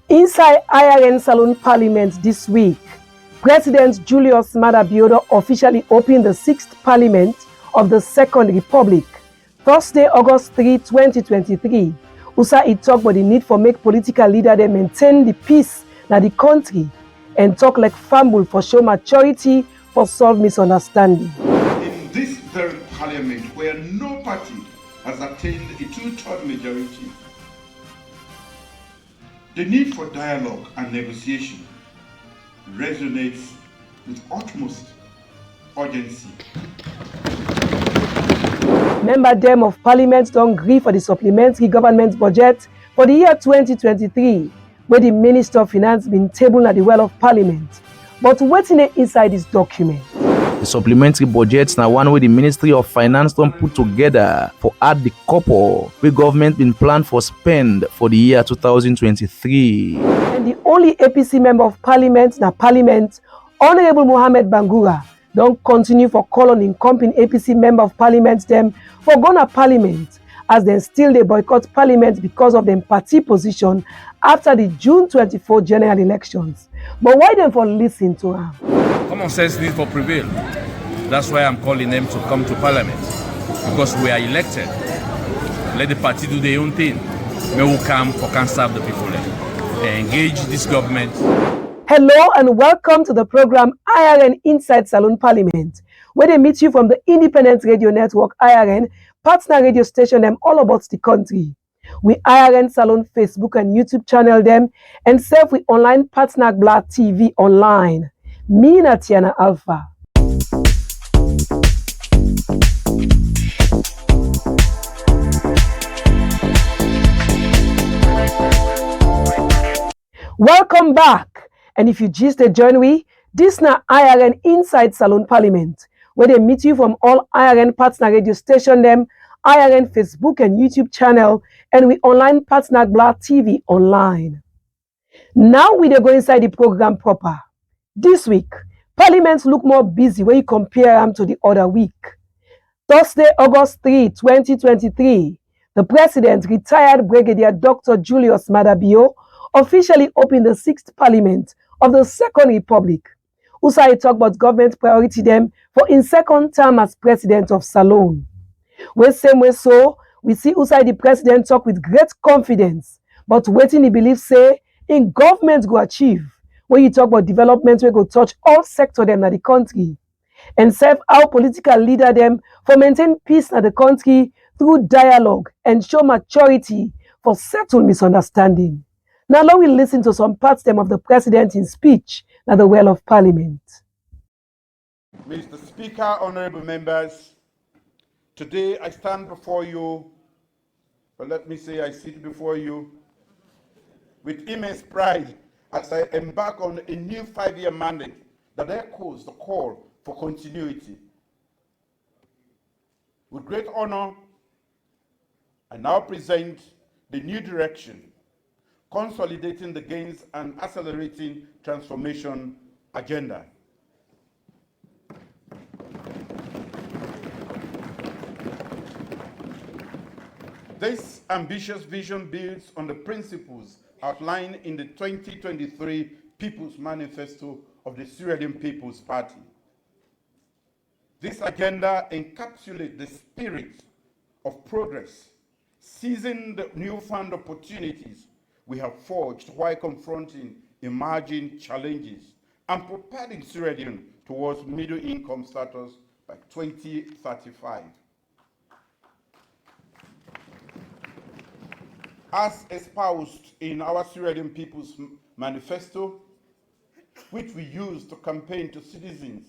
Inside IRN Salon Parliament this week, President Julius Maada Bio officially opened the 6th Parliament of the Second Republic. Thursday, August 3, 2023, he talked about the need for make political leaders maintain the peace in the country and talk like fumble for show maturity for solve misunderstanding. In this very parliament where no party has attained a two-third majority, the need for dialogue and negotiation resonates with utmost urgency. Member them of Parliament don't agree for the supplementary government budget for the year 2023, where the Minister of Finance been tabled at the well of Parliament. But what's inside this document? The supplementary budget now one way the Ministry of Finance don't put together for add the couple where government been planned for spend for the year 2023. And the only APC member of Parliament na Parliament, Honorable Mohammed Bangura, don't continue for call on incumbent APC member of Parliament them for Ghana Parliament as they still they boycott Parliament because of them party position after the June 24 general elections. But why them for listen to her? Common sense needs to prevail. That's why I'm calling them to come to Parliament, because we are elected. Let the party do their own thing. May we come for can serve the people and engage this government. Hello and welcome to the program IRN Inside Salon Parliament, where they meet you from the independent radio network IRN, partner radio station them all about the country. We IRN Salon Facebook and YouTube channel them and serve with online partner Black TV online. Me na Tiana Alpha. Welcome back. And if you just join we, this na IRN Inside Salon Parliament, where they meet you from all IRN partner radio station them, IRN Facebook and YouTube channel, and we online partner Black TV online. Now we dey go inside the program proper. This week, Parliament look more busy when you compare them to the other week. Thursday, August 3, 2023, the President, retired Brigadier Dr. Julius Maada Bio, officially opened the 6th Parliament of the Second Republic. He talk about government priority them for in second term as President of Salon. When same way so, we see the President talk with great confidence, but waiting he believes say in government go achieve. When you talk about development, we go touch all sector them in the country and serve our political leader them for maintain peace in the country through dialogue and show maturity for settle misunderstanding. Now let we listen to some parts them of the President in speech at the well of Parliament. Mr. Speaker, honorable members, today I stand before you, but let me say I sit before you with immense pride as I embark on a new 5-year mandate that echoes the call for continuity. With great honor, I now present the new direction, consolidating the gains and accelerating transformation agenda. This ambitious vision builds on the principles outlined in the 2023 People's Manifesto of the Syrian People's Party. This agenda encapsulates the spirit of progress, seizing the newfound opportunities we have forged while confronting emerging challenges and propelling Syrian towards middle-income status by 2035. As espoused in our Syrian People's Manifesto, which we use to campaign to citizens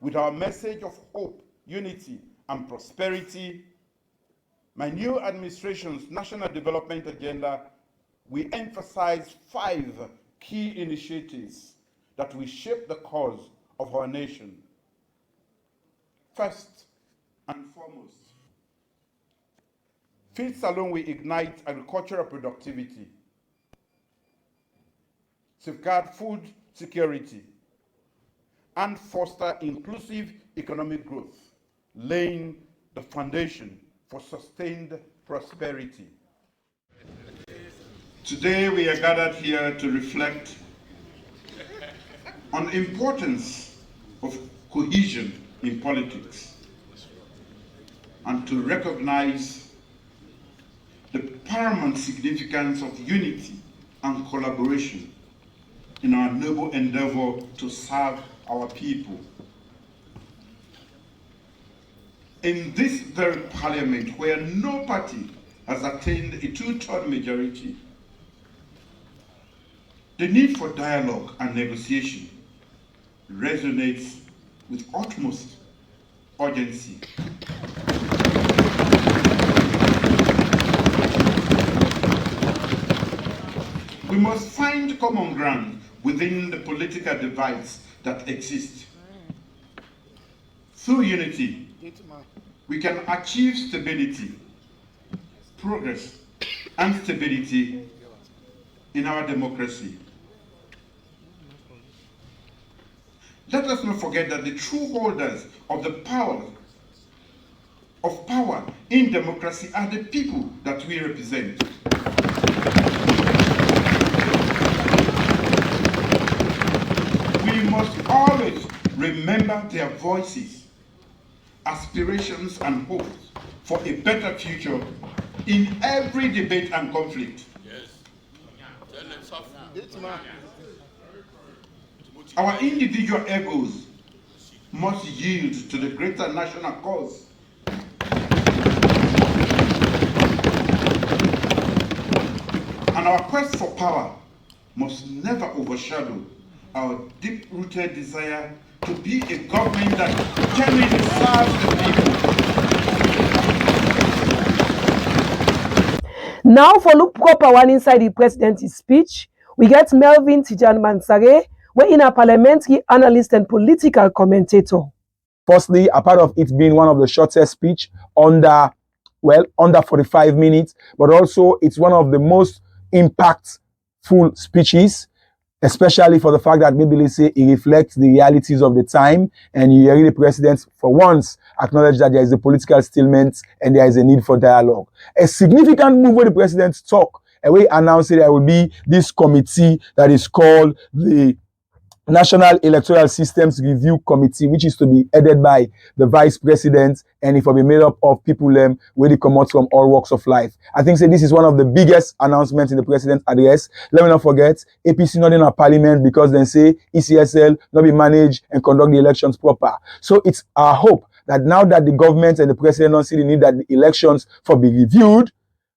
with our message of hope, unity, and prosperity, my new administration's national development agenda, we emphasize 5 key initiatives that will shape the cause of our nation. First and foremost, Feed Salon will ignite agricultural productivity, safeguard food security, and foster inclusive economic growth, laying the foundation for sustained prosperity. Today we are gathered here to reflect on the importance of cohesion in politics and to recognize the paramount significance of unity and collaboration in our noble endeavor to serve our people. In this very parliament, where no party has attained a two-third majority, the need for dialogue and negotiation resonates with utmost urgency. We must find common ground within the political divides that exist. Through unity, we can achieve stability, progress, and stability in our democracy. Let us not forget that the true holders of the power in democracy are the people that we represent. We must always remember their voices, aspirations, and hopes for a better future in every debate and conflict. Our individual egos must yield to the greater national cause. And our quest for power must never overshadow our deep-rooted desire to be a government that genuinely serves the people. Now for look proper one inside the president's speech, we get Melvin Tijan Mansare, where in a parliamentary analyst and political commentator. Firstly, a part of it being one of the shortest speech under 45 minutes, but also it's one of the most impactful speeches, especially for the fact that maybe let's say it reflects the realities of the time, and you hear the president for once acknowledge that there is a political stalemate and there is a need for dialogue. A significant move where the president talk, and we announced that there will be this committee that is called the National Electoral Systems Review Committee, which is to be headed by the Vice President, and it will be made up of people where they come out from all walks of life. I think this is one of the biggest announcements in the President's address. Let me not forget, APC not in our parliament because they say ECSL not be managed and conduct the elections proper. So it's our hope that now that the government and the President don't see the need that the elections for be reviewed,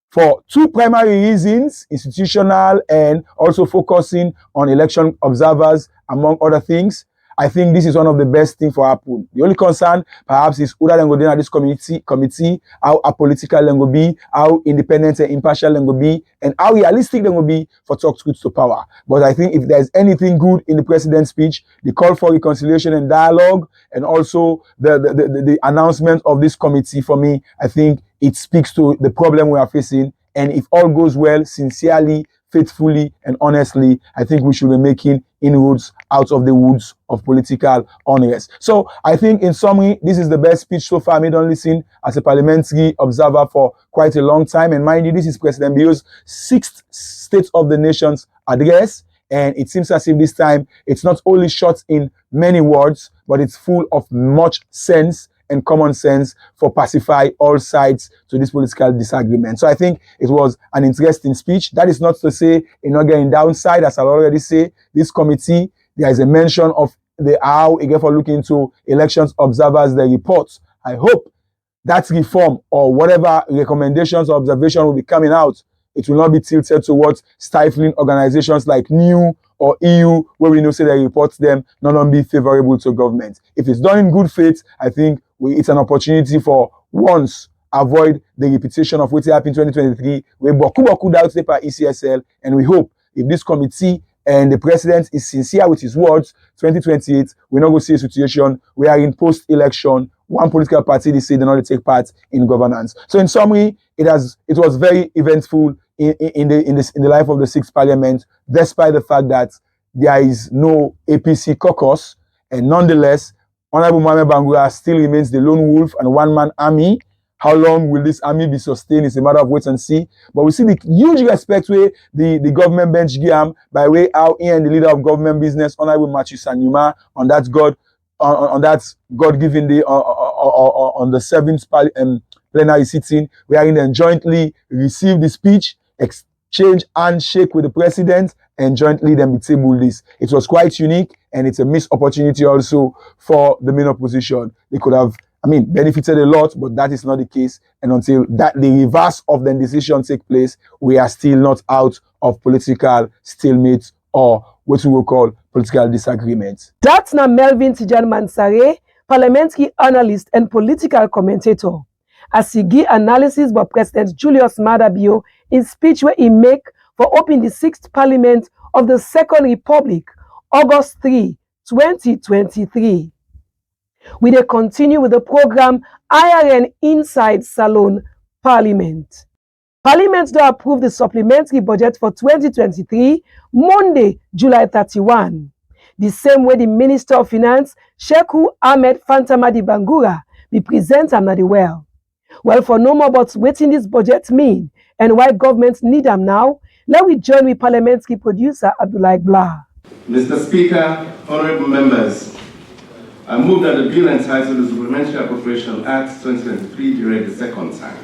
for two primary reasons, institutional and also focusing on election observers, among other things. I think this is one of the best things for happen. The only concern, perhaps, is whether they go in at this committee, how apolitical they go be, how independent and impartial they go be, and how realistic they go be for talk truth to power. But I think if there's anything good in the president's speech, the call for reconciliation and dialogue, and also the announcement of this committee, for me, I think it speaks to the problem we are facing. And if all goes well, sincerely, faithfully, and honestly, I think we should be making inroads out of the woods of political unrest. So I think in summary, this is the best speech so far I made on listen as a parliamentary observer for quite a long time. And mind you, this is President Bio's 6th State of the Nation's address. And it seems as if this time it's not only short in many words, but it's full of much sense and common sense for pacify all sides to this political disagreement. So I think it was an interesting speech. That is not to say it's not getting downside. As I already say, this committee, there is a mention of how it get for looking into elections observers, the reports. I hope that reform or whatever recommendations or observation will be coming out, it will not be tilted towards stifling organizations like NEW or EU, where we know say they report them not only favorable to government. If it's done in good faith, I think it's an opportunity for once avoid the repetition of what happened in 2023. We boku doubt paper ECSL, and we hope if this committee and the president is sincere with his words, 2028, we're not going to see a situation where in post-election, one political party they say they not take part in governance. So in summary, it was very eventful in the life of the 6th Parliament, despite the fact that there is no APC caucus, and nonetheless, Honorable Mohamed Bangura still remains the lone wolf and one-man army. How long will this army be sustained? It's a matter of wait and see. But we see the huge respect where the government bench give by way how he and the leader of government business, Honorable Matthew Sanyuma, on that God-given day on the 7th plenary sitting, wherein they jointly received the speech, exchange handshake with the president, and jointly then be table this. It was quite unique, and it's a missed opportunity also for the main opposition. They could have, benefited a lot, but that is not the case. And until that the reverse of the decision take place, we are still not out of political stalemate or what we will call political disagreement. That's now Melvin Tijan Mansare, parliamentary analyst and political commentator, as he give analysis by President Julius Maada Bio in speech where he make for opening the 6th Parliament of the Second Republic, August 3, 2023. We dey continue with the program IRN Inside Salon Parliament. Parliament don approve the supplementary budget for 2023, Monday, July 31. The same way the Minister of Finance, Sheku Ahmed Fantamadi Bangura, be present am na the well. Well, for no more about wetin this budget mean and why government need am now, let we join with parliamentary producer Abdullah Blah. Mr. Speaker, honorable members, I move that the bill entitled the Supplementary Appropriation Act 2023 be read the second time.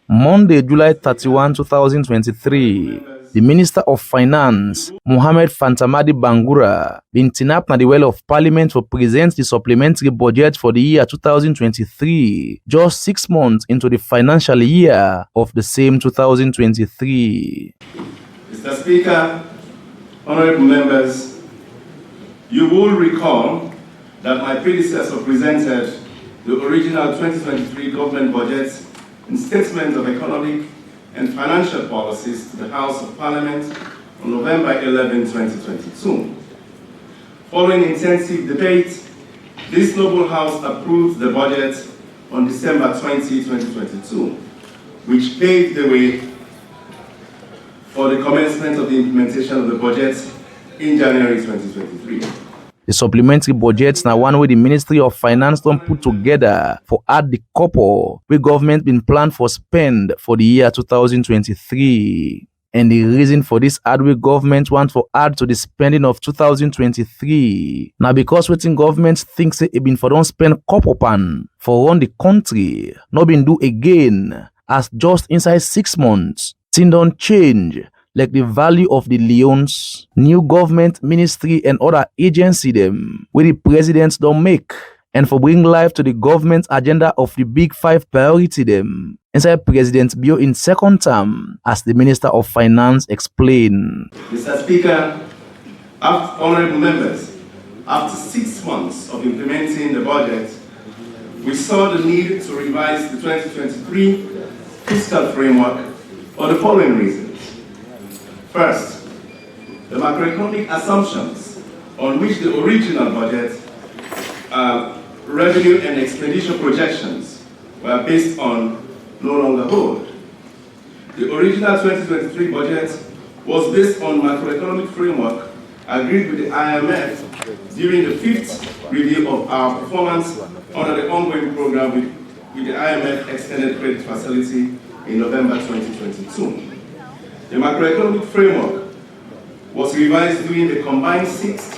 Monday, July 31, 2023, the Minister of Finance, Mohammed Fantamadi Bangura, been turn up na the well of Parliament to present the supplementary budget for the year 2023, just 6 months into the financial year of the same 2023. Mr. Speaker, honorable members, you will recall that my predecessor presented the original 2023 government budget and statement of economic and financial policies to the House of Parliament on November 11, 2022. Following intensive debate, this noble House approved the budget on December 20, 2022, which paved the way for the commencement of the implementation of the budget in January 2023. The supplementary budget now one way the Ministry of Finance don't put together for add the couple where government been planned for spend for the year 2023. And the reason for this add way government want to add to the spending of 2023. Now because waiting government thinks it been for don't spend couple pan for run the country, not been do again as just inside 6 months. Thing don't change. Like the value of the loans, new government, ministry, and other agency them, where the presidents don't make, and for bring life to the government agenda of the big 5 priority them. Inside President Bio in second term, as the Minister of Finance explained. Mr. Speaker, honorable members, after 6 months of implementing the budget, we saw the need to revise the 2023 fiscal framework for the following reasons. First, the macroeconomic assumptions on which the original budget revenue and expenditure projections were based on no longer hold. The original 2023 budget was based on macroeconomic framework agreed with the IMF during the 5th review of our performance under the ongoing program with the IMF Extended Credit Facility in November 2022. The macroeconomic framework was revised during the combined 6th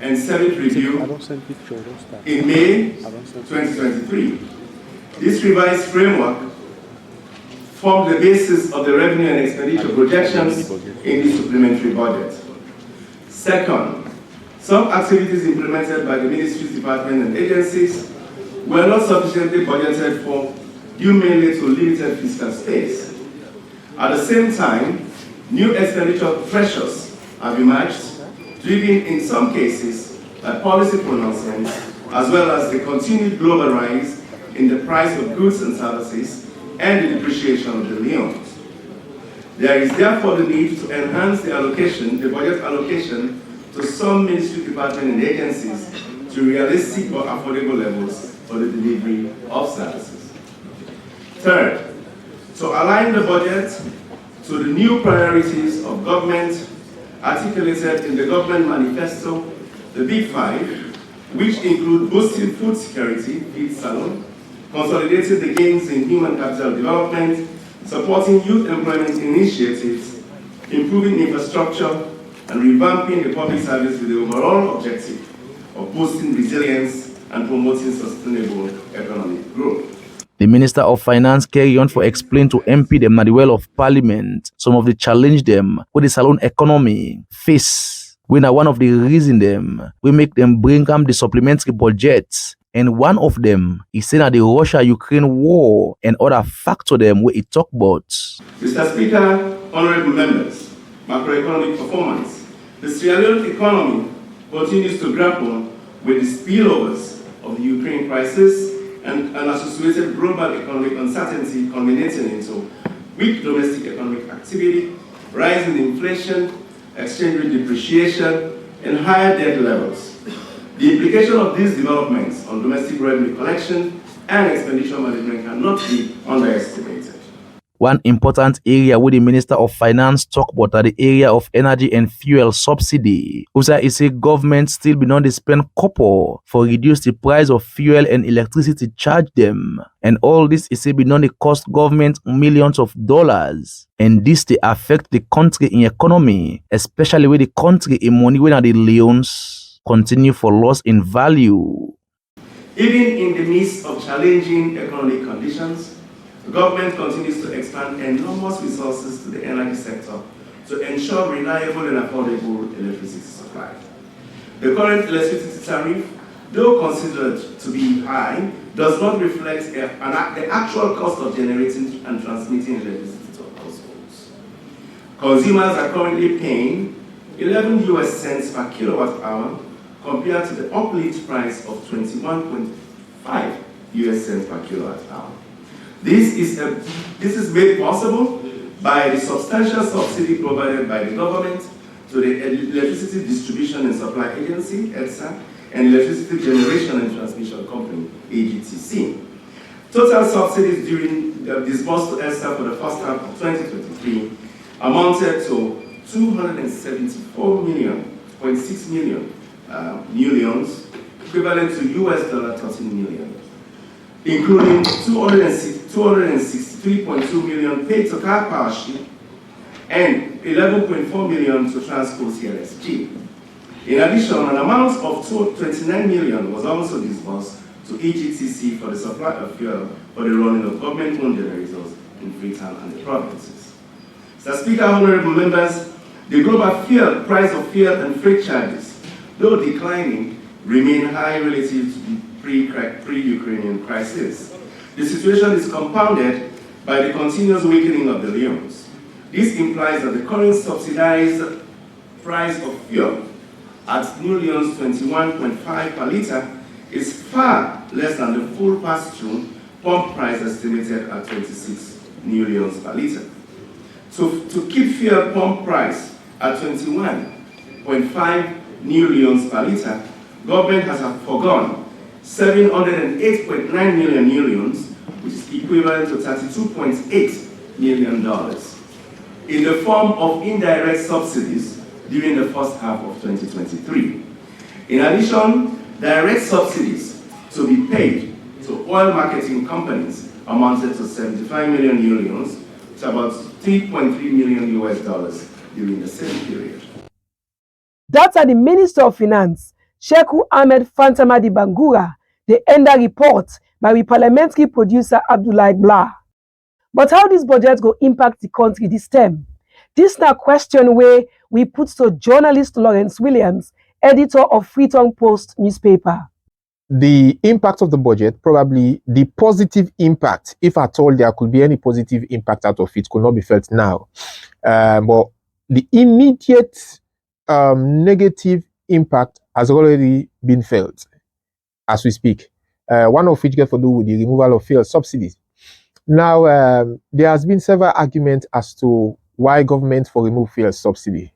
and 7th review in May 2023. This revised framework formed the basis of the revenue and expenditure projections in the supplementary budget. Second, some activities implemented by the ministries, departments, and agencies were not sufficiently budgeted for due mainly to limited fiscal space. At the same time, new expenditure pressures have emerged, driven in some cases by policy pronouncements, as well as the continued global rise in the price of goods and services and the depreciation of the leon. There is therefore the need to enhance the budget allocation to some ministry, departments, and agencies to realistic or affordable levels for the delivery of services. Third, to align the budget to the new priorities of government articulated in the government manifesto, the Big 5, which include boosting food security, feed salon, consolidating the gains in human capital development, supporting youth employment initiatives, improving infrastructure, and revamping the public service with the overall objective of boosting resilience and promoting sustainable economic growth. The Minister of Finance carry on for explain to MP them na the well of Parliament some of the challenge them with the saloon economy face. We na one of the reason them we make them bring up the supplementary budgets. And one of them is saying that the Russia-Ukraine war and other factor them where it talk about. Mr. Speaker, honorable members, macroeconomic performance. The Sierra Leone economy continues to grapple with the spillovers of the Ukraine crisis and an associated global economic uncertainty culminating into weak domestic economic activity, rising inflation, exchange rate depreciation, and higher debt levels. The implication of these developments on domestic revenue collection and expenditure management cannot be underestimated. One important area where the Minister of Finance talk about are the area of energy and fuel subsidy. Also, he say government still be not spend couple for reduce the price of fuel and electricity charge them. And all this is say be not cost government millions of dollars. And this they affect the country in economy, especially with the country in money when are the loans continue for loss in value. Even in the midst of challenging economic conditions, the government continues to expand enormous resources to the energy sector to ensure reliable and affordable electricity supply. The current electricity tariff, though considered to be high, does not reflect the actual cost of generating and transmitting electricity to households. Consumers are currently paying 11 US cents per kilowatt hour compared to the uplift price of 21.5 US cents per kilowatt hour. This is made possible by the substantial subsidy provided by the government to the Electricity Distribution and Supply Agency, EDSA, and Electricity Generation and Transmission Company, AGTC. Total subsidies disbursed to EDSA for the first half of 2023 amounted to 274.6 million new loans, equivalent to US $13 million, including 263.2 million paid to Car Powership and 11.4 million to Transco CLSG. In addition, an amount of 29 million was also disbursed to EGTC for the supply of fuel for the running of government-owned generators in Freetown and the provinces. Mr. Speaker, honorable members, the global price of fuel and freight charges, though declining, remain high relative to the pre-Ukrainian crisis. The situation is compounded by the continuous weakening of the leons. This implies that the current subsidized price of fuel at New Leon's 21.5 per litre is far less than the full pass-through pump price estimated at 26 New Leons per litre. So to keep fuel pump price at 21.5 New Leons per litre, government has foregone 708.9 million New Leons, which is equivalent to $32.8 million, in the form of indirect subsidies during the first half of 2023. In addition, direct subsidies to be paid to oil marketing companies amounted to 75 million New Leons, to about $3.3 million US during the same period. That's the Minister of Finance, Sheku Ahmed Fantamadi Bangura, the end report by the parliamentary producer Abdullah Blah. But how this budget go impact the country this term? This na question where we put to journalist Lawrence Williams, editor of Freetown Post newspaper. The impact of the budget, probably the positive impact, if at all there could be any positive impact out of it, could not be felt now. But the immediate negative impact has already been felt as we speak. One of which gets to do with the removal of fuel subsidies. Now, there has been several arguments as to why government for remove fuel subsidy.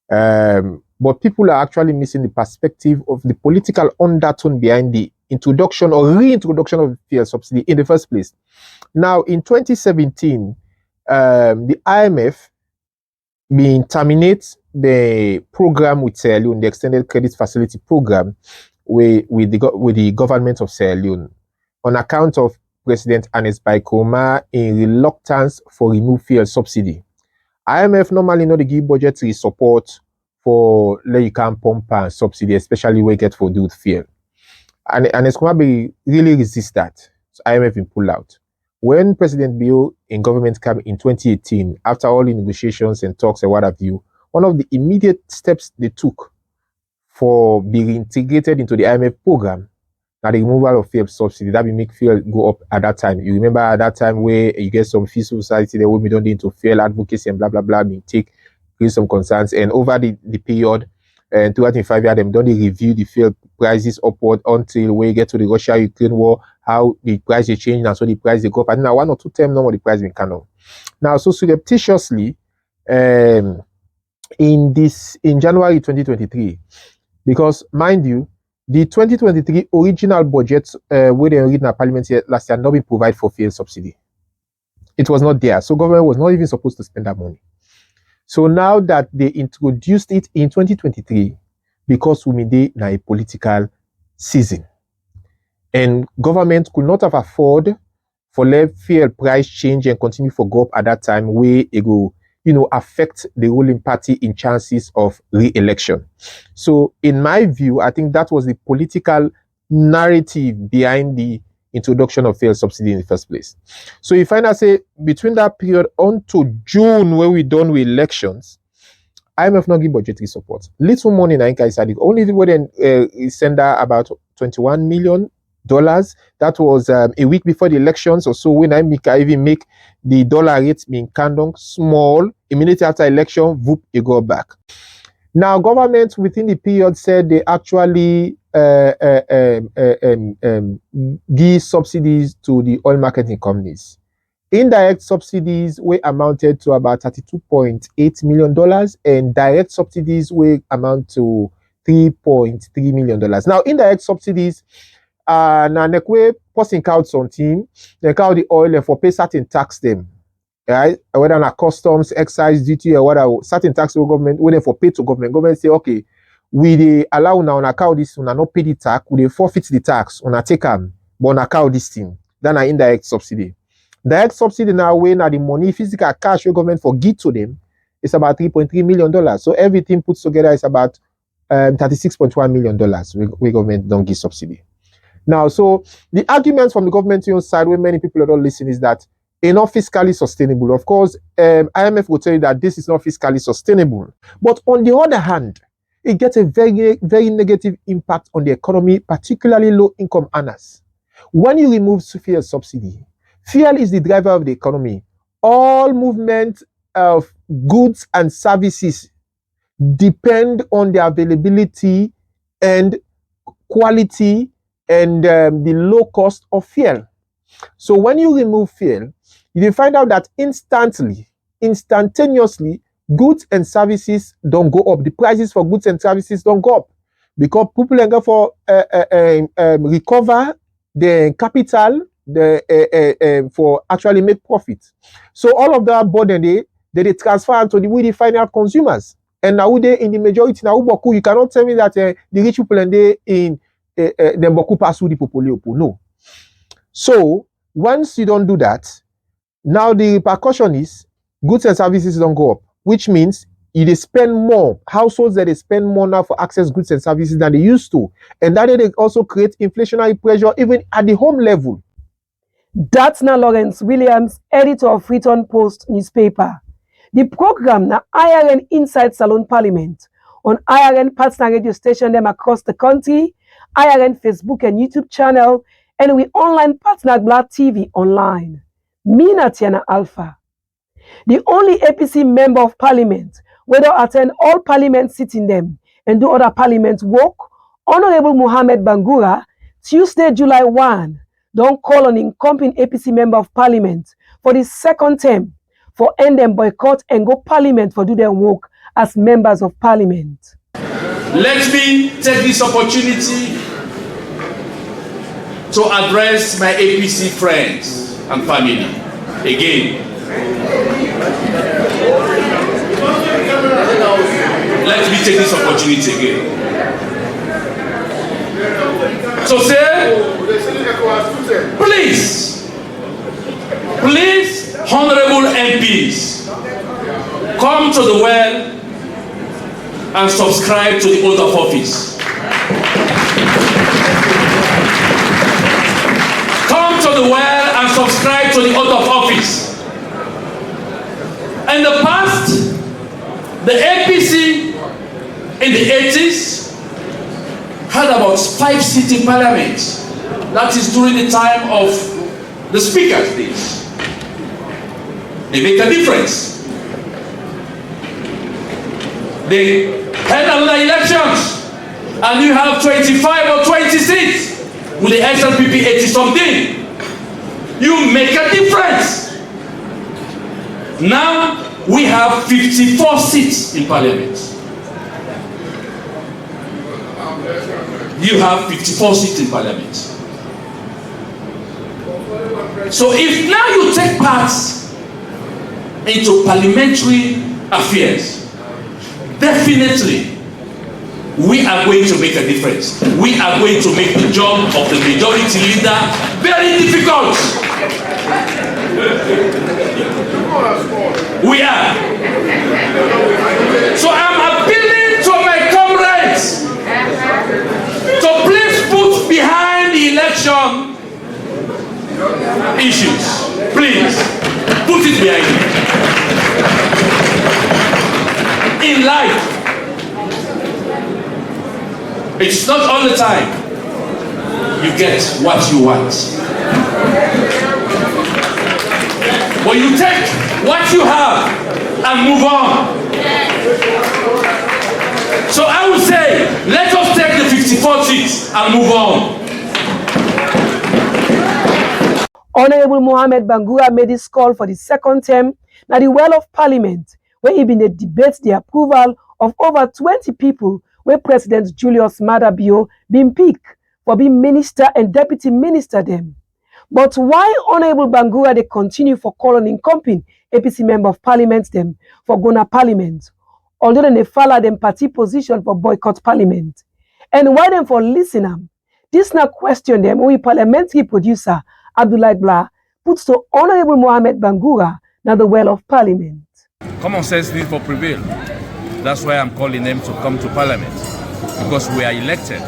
But people are actually missing the perspective of the political undertone behind the introduction or reintroduction of fuel subsidy in the first place. Now, in 2017, the IMF terminates the program with Sierra Leone, the Extended Credit Facility Program with the government of Sierra Leone on account of President Ernest Bai Koroma in reluctance for remove fuel subsidy. IMF normally not give budgetary support for you can pump and subsidy, especially we get for do fuel. And Ernest Koroma really resist that. So IMF will pull out. When President Bill in government came in 2018, after all the negotiations and talks and what have you, one of the immediate steps they took for being integrated into the IMF program, now the removal of fuel subsidy, that will make fuel go up at that time. You remember at that time where you get some fee society that we don't need to fuel advocacy and blah blah blah, being raise some concerns, and over the period and 2005 years, them don't they review the fuel prices upward until we get to the Russia-Ukraine war, how the price they change and so the price they go up. And now 1 or 2 times no more the price been kind of. Now so surreptitiously in January 2023, because mind you, the 2023 original budget where they read in Parliament last year not been provided for fuel subsidy. It was not there. So government was not even supposed to spend that money. So now that they introduced it in 2023, because we made it a political season, and government could not have afford for let fuel price change and continue for go up at that time where it go, affect the ruling party in chances of re-election. So in my view, I think that was the political narrative behind the introduction of fuel subsidy in the first place. So if I say between that period on to June when we done with elections, IMF not give budgetary support. Little money na inka is only way then send out about $21 million. That was a week before the elections or so when I even make the dollar rate being kandong small. Immediately after election, whoop, it go back. Now, government within the period said they actually give subsidies to the oil marketing companies. Indirect subsidies were amounted to about $32.8 million, and direct subsidies were amount to $3.3 million. Now, indirect subsidies now nekwe posting out something, they call the oil and for pay certain tax them. Right? Whether na customs, excise duty, or whatever, certain tax to government, when they for pay to government, government say, okay, we they allow now on account this, on not pay the tax, we they forfeit the tax, on a take them, but on account this thing. Then an indirect subsidy. Direct subsidy now when the money, physical cash, government for give to them, it's about $3.3 million. So everything put together is about $36.1 million. We government don't give subsidy. Now, so the arguments from the government side, where many people don't listen, is that it's not fiscally sustainable. Of course, IMF will tell you that this is not fiscally sustainable. But on the other hand, it gets a very, very negative impact on the economy, particularly low-income earners. When you remove fuel subsidy, fuel is the driver of the economy. All movement of goods and services depend on the availability and quality and the low cost of fuel. So when you remove fuel, you find out that instantaneously, goods and services don't go up. The prices for goods and services don't go up because people are going for recover the capital for actually make profit. So all of that burden they transfer to the final consumers. And now they in the majority now you cannot tell me that the rich people and they in them boku pass the population. No. So once you don't do that, now the repercussion is goods and services don't go up, which means they spend more. Households that they spend more now for access goods and services than they used to. And that they also create inflationary pressure even at the home level. That's now Lawrence Williams, editor of Freeton Post newspaper. The program na IRN Inside Salon Parliament on IRN partner radio station them across the country, IRN Facebook and YouTube channel, and we online partner Black TV online. Me Tiana Alpha. The only APC member of parliament, whether attend all parliament sitting them and do other parliament work, Honorable Mohammed Bangura, Tuesday, July 1, don't call on incumbent APC member of parliament for the second term for end them boycott and go parliament for do their work as members of parliament. Let me take this opportunity to address my APC friends and family again. Let me take this opportunity again. So say, please, Please, honorable MPs, come to the well and subscribe to the oath of office. Come to the well and subscribe to the oath of office. In the past, the APC in the 80s had about 5 seats in parliament. That is during the time of the speaker's days. They make a difference. They held another elections and you have 25 or 20 seats with the SLPP 80 something. You make a difference. Now we have 54 seats in parliament. You have 54 seats in parliament. So if now you take part into parliamentary affairs, definitely we are going to make a difference. We are going to make the job of the majority leader very difficult. We are. So I'm appealing to my comrades to please put behind the election issues. Please, put it behind you. In life, it's not all the time you get what you want. But you take what you have and move on. So I would say, let us take the 54 seats and move on. Honorable Mohamed Bangura made his call for the second term at the well of parliament, where he been a debate the approval of over 20 people where President Julius Maada Bio been picked for being minister and deputy minister them. But why Honorable Bangura they continue for calling incumbent APC member of parliament them for Gona parliament, although they follow them party position for boycott parliament? And why them for listening? This now question them we parliamentary producer Abdullah Blah puts to Honorable Mohamed Bangura now the well of parliament. Common sense needs to prevail. That's why I'm calling them to come to parliament, because we are elected.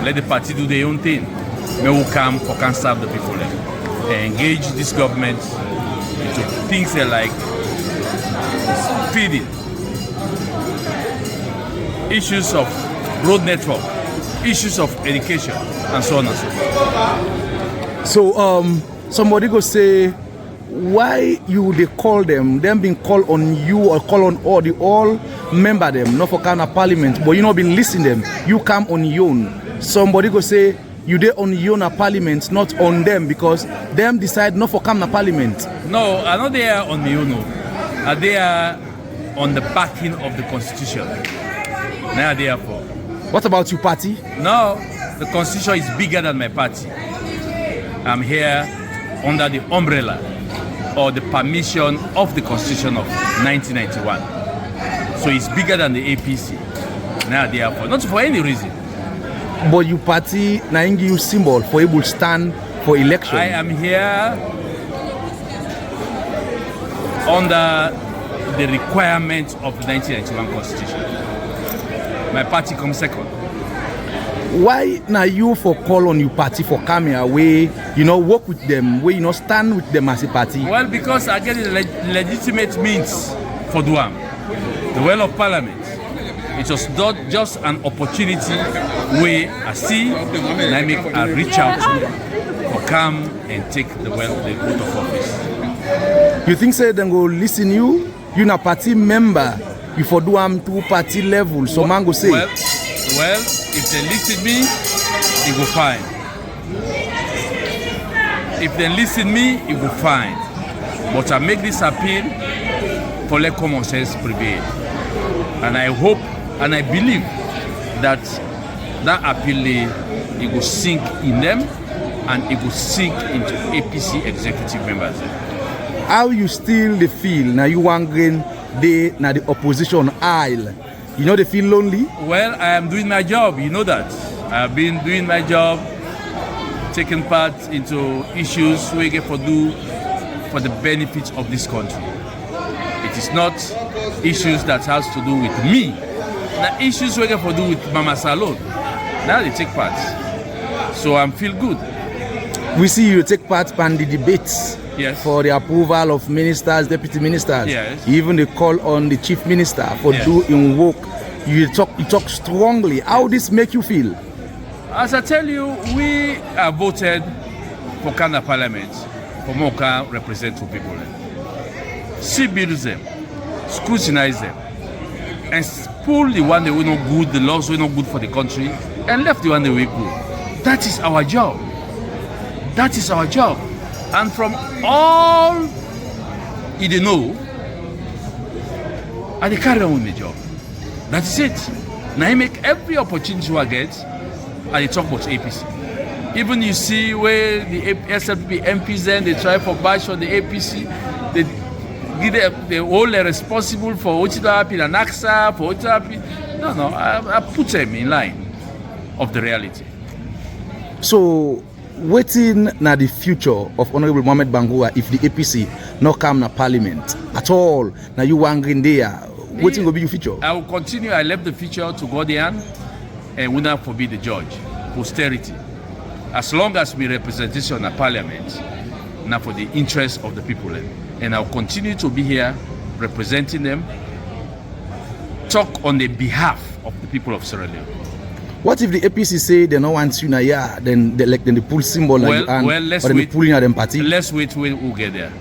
Let the party do their own thing. We will come for can serve the people. They engage this government into things they like feeding, issues of road network, issues of education, and so on and so forth. So somebody go say, why you they call them being called on you or call on all member them, not for kind of parliament, but you know been listening them, you come on your own. Somebody go say you they on your own parliament, not on them, because them decide not for come to parliament. No, I know they are on the own. They are on the backing of the constitution. Now therefore. What about your party? No, the constitution is bigger than my party. I'm here under the umbrella or the permission of the Constitution of 1991. So it's bigger than the APC. Now therefore, not for any reason. But your party now give you symbol for able to stand for election. I am here under the requirements of the 1991 Constitution. My party comes second. Why now you for call on your party for come here where you know work with them, where you know stand with them as a party? Well, because I get the legitimate means for Duam, the well of parliament. It was not just an opportunity where I see and I make a reach out to for come and take the well of the oath of office. You think say then go listen you na party member, you for Duam to party level, so man go say. Well, if they listen me, it will fine. If they listen me, it will fine. But I make this appeal for let common sense prevail. And I hope and I believe that that appeal it will sink in them and it will sink into APC executive members. How you still the feel now you want green they na the opposition aisle? You know they feel lonely? Well, I am doing my job, you know that. I have been doing my job, taking part into issues we get for do for the benefit of this country. It is not issues that has to do with me. The issues we have to do with Mama Salon. Now they take part. So I feel good. We see you take part in the debates. Yes. For the approval of ministers, deputy ministers. Yes. Even the call on the chief minister for Yes. doing work. You talk strongly. How this make you feel? As I tell you, we are voted for Ghana Parliament for more can represent to people. See builds them, scrutinize them, and pull the one that we not good, the laws we not good for the country, and left the one that we good. That is our job. That is our job. And from all you know, I carry on with my job. That is it. Now I make every opportunity I get, and they talk about APC. Even you see where the SLP MPs then they try for bash on the APC, they give the all responsible for what happened in AXA, for what happened. No, I put them in line of the reality. So, waiting na the future of Honorable Mohamed Bangura if the APC not come na parliament at all. Now you wanging there. Waiting will be your future. I will continue. I left the future to God and will not forbid the judge. Posterity. As long as we representation in parliament, now for the interest of the people. And I'll continue to be here representing them, talk on the behalf of the people of Sierra Leone. What if the APC say they don't want you now, then they pull symbol let's or they wait. pulling at them party? Let's wait when we get there.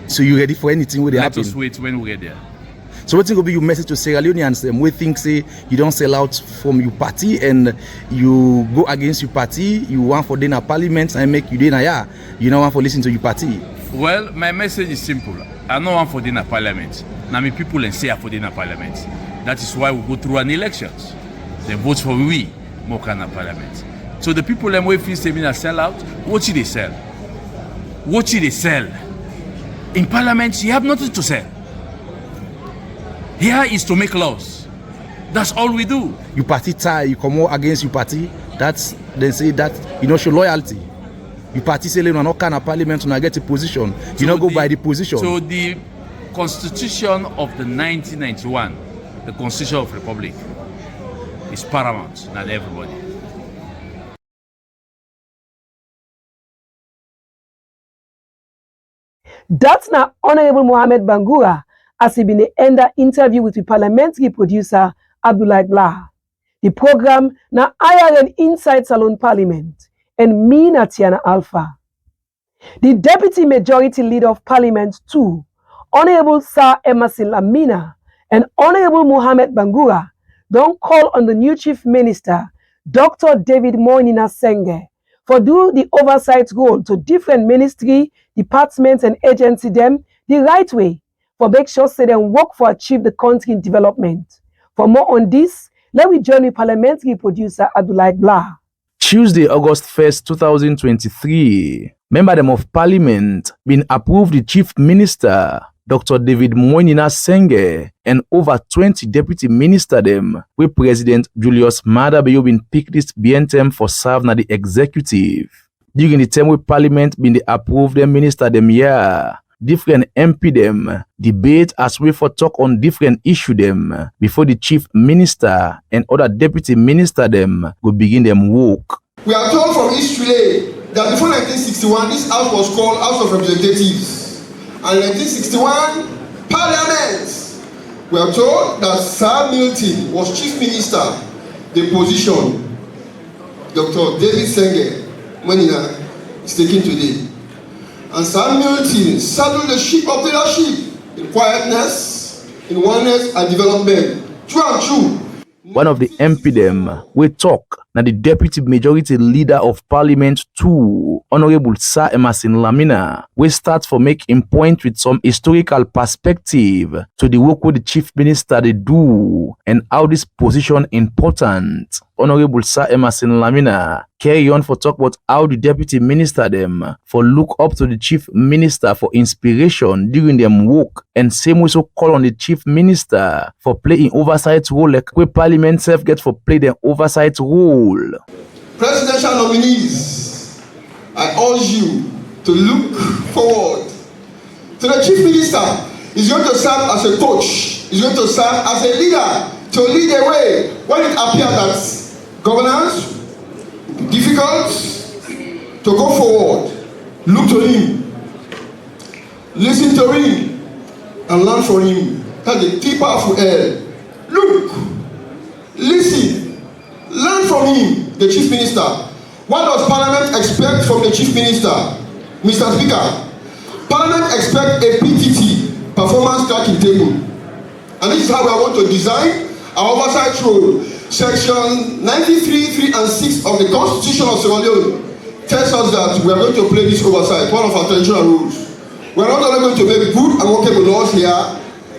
So you ready for anything when they happen? Let us wait when we get there. So what will be your message to Sierra Leoneans? We think say you don't sell out from your party and you go against your party. You want for dinner parliament and make you dinner. Yeah, you don't want for listen to your party. Well, my message is simple. I don't want for dinner parliament. Now me people and say for dinner parliament. That is why we go through an elections. They vote for we more kind of parliament. So the people and we feel say me sell out. What should they sell? What should they sell? In parliament, you have nothing to sell. Here is to make laws. That's all we do. You party tie, you come out against your party. That's they say that you know show loyalty. You party say you not kind of parliament to get a position. You not go by the position. So the Constitution of the 1991, the Constitution of Republic, is paramount, not everybody. That's now Honorable Mohamed Bangura as he been the end interview with the parliamentary producer Abdullah Blah. The program now IRN Inside Salon Parliament and me Natiana Alpha. The Deputy Majority Leader of Parliament 2, Honorable Sir Emerson Lamina and Honorable Mohamed Bangura don't call on the new Chief Minister, Dr. David Moinina Senge, for do the oversight role to different ministry, departments and agency them the right way for make sure say them work for achieve the country in development. For more on this, let me join with parliamentary producer Abdullah Blah. Tuesday, August 1st, 2023, member them of parliament been approved the chief minister, Dr. David Moinina Senge, and over 20 deputy minister them, where President Julius Maada Bio been picked this BNTM for serve na the executive. During the time where parliament been the approved them minister them yeah. Different MP them debate as we for talk on different issue them before the chief minister and other deputy minister them will begin them work. We are told from history that before 1961 this house was called House of Representatives, and in 1961 Parliament. We are told that Sir Milton was chief minister. The position Dr. David Senge Moinina is taking today. And Sir Milton saddled the ship of leadership in quietness, in oneness and development. True and true. One of the MP them we talk na the Deputy Majority Leader of Parliament 2, Honorable Sir Emerson Lamina, we start for making point with some historical perspective to the work with the Chief Minister they do and how this position important. Honorable Sir Emerson Lamina carry on for talk about how the Deputy Minister them for look up to the Chief Minister for inspiration during them work, and same we so call on the Chief Minister for playing oversight role like we Parliament self get for play their oversight role. Presidential nominees, I urge you to to look forward. So the Chief Minister is going to serve as a coach, is going to serve as a leader to lead the way when it appears that governance will be difficult to go forward. Look to him, listen to him, and learn from him. That's the key powerful air. Look, listen, learn from him, the Chief Minister. What does Parliament expect from the Chief Minister? Mr. Speaker, Parliament expects a PTT, performance tracking table. And this is how we want to design our oversight role. Section 93, 3 and 6 of the Constitution of Sierra Leone tells us that we are going to play this oversight, one of our traditional rules. We are not only going to make good and workable laws here,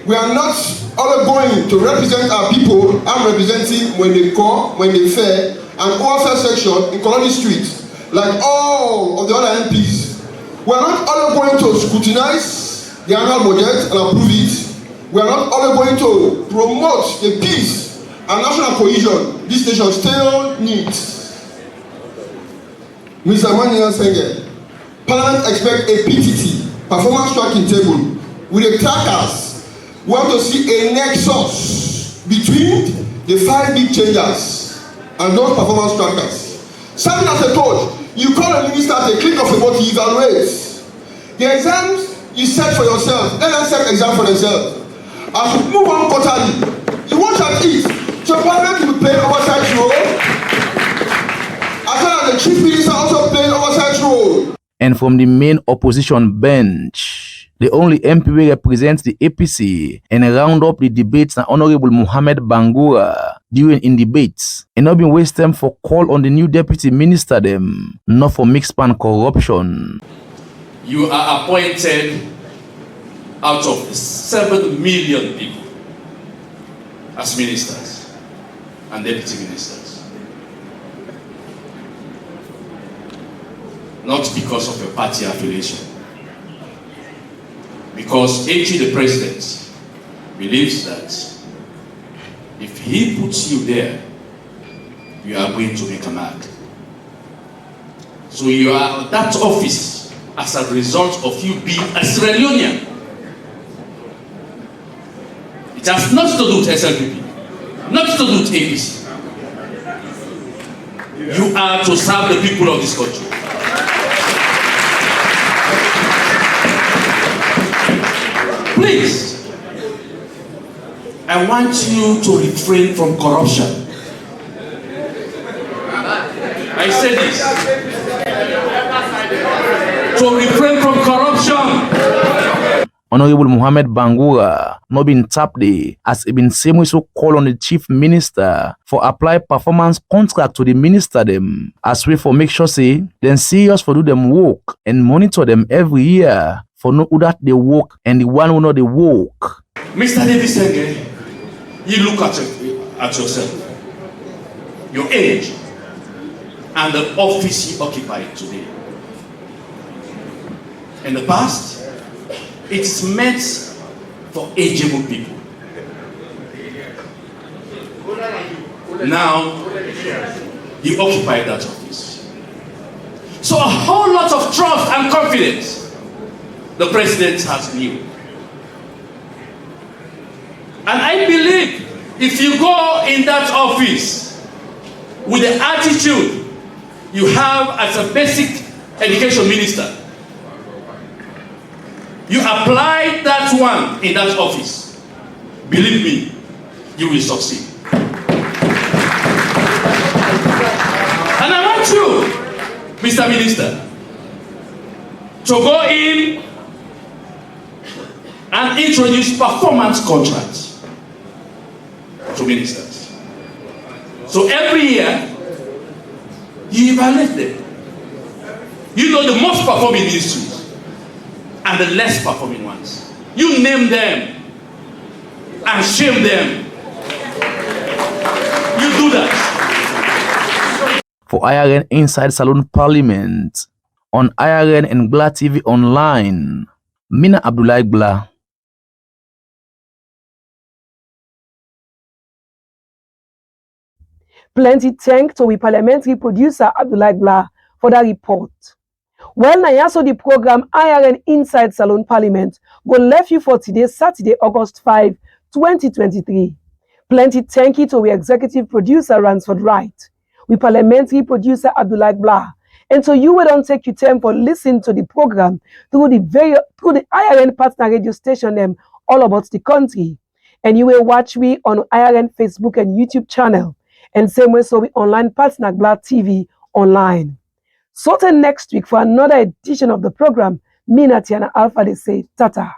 we are not only going to represent our people. I'm representing when they come, when they fair, and welfare section in Colony Street, like all of the other MPs. We are not only going to scrutinize the annual budget and approve it. We are not only going to promote the peace and national cohesion this nation still needs. Mr. Manuel Senge, Parliament expects a PTT, performance tracking table, with the trackers. We want to see a nexus between the 5 big changers and those performance trackers. Serving as a coach, you call a minister at a click of a button, he evaluates. The exams you set for yourself, let them set exam for themselves. As you move on quarterly, you watch at it. So Parliament will play oversight role, as well as the Chief Minister also playing oversight role. And from the main opposition bench, the only MP who represents the APC and round up the debates na Honorable Mohamed Bangura during in debates, and not been waste time for call on the new deputy minister them, not for mixed pan corruption. You are appointed out of 7 million people as ministers and deputy ministers. Not because of your party affiliation. Because AG, the president, believes that if he puts you there, you are going to make a mark. So you are at that office as a result of you being a Sierra Leonean. It has nothing to do with SLPP, nothing to do with APC. You are to serve the people of this country. Please, I want you to refrain from corruption. I said this. To refrain from corruption. Honorable Mohamed Bangura not been tapped there, as it been same way so call on the chief minister for apply performance contract to the minister them, as way for make sure say then serious for do them work and monitor them every year for know who that they work and the one who know they work. Mr. David Senge, you look at yourself, your age, and the office you occupy today. In the past, it's meant for ageable people. Now, you occupy that office. So a whole lot of trust and confidence the president has in you. And I believe if you go in that office with the attitude you have as a basic education minister, you apply that one in that office, believe me, you will succeed. And I want you, Mr. Minister, to go in and introduce performance contracts to ministers. So every year, you evaluate them. You know the most performing ministries and the less performing ones. You name them and shame them. You do that. For IRN Inside Saloon Parliament, on IRN and Gla TV Online, Mina Abdullah Gla. Plenty thanks to we parliamentary producer Abdullah Blah for that report. Well, now so the program IRN Inside Salon Parliament go left you for today, Saturday, August 5, 2023. Plenty thank you to our executive producer, Ransford Wright, we parliamentary producer, Abdullah Blah, and so you will don't take your time for listening to the program through the IRN partner radio station them all about the country. And you will watch me on IRN Facebook and YouTube channel. And same way so we online partner Blah TV online. So till next week for another edition of the program, me Natiana Alpha they say tata.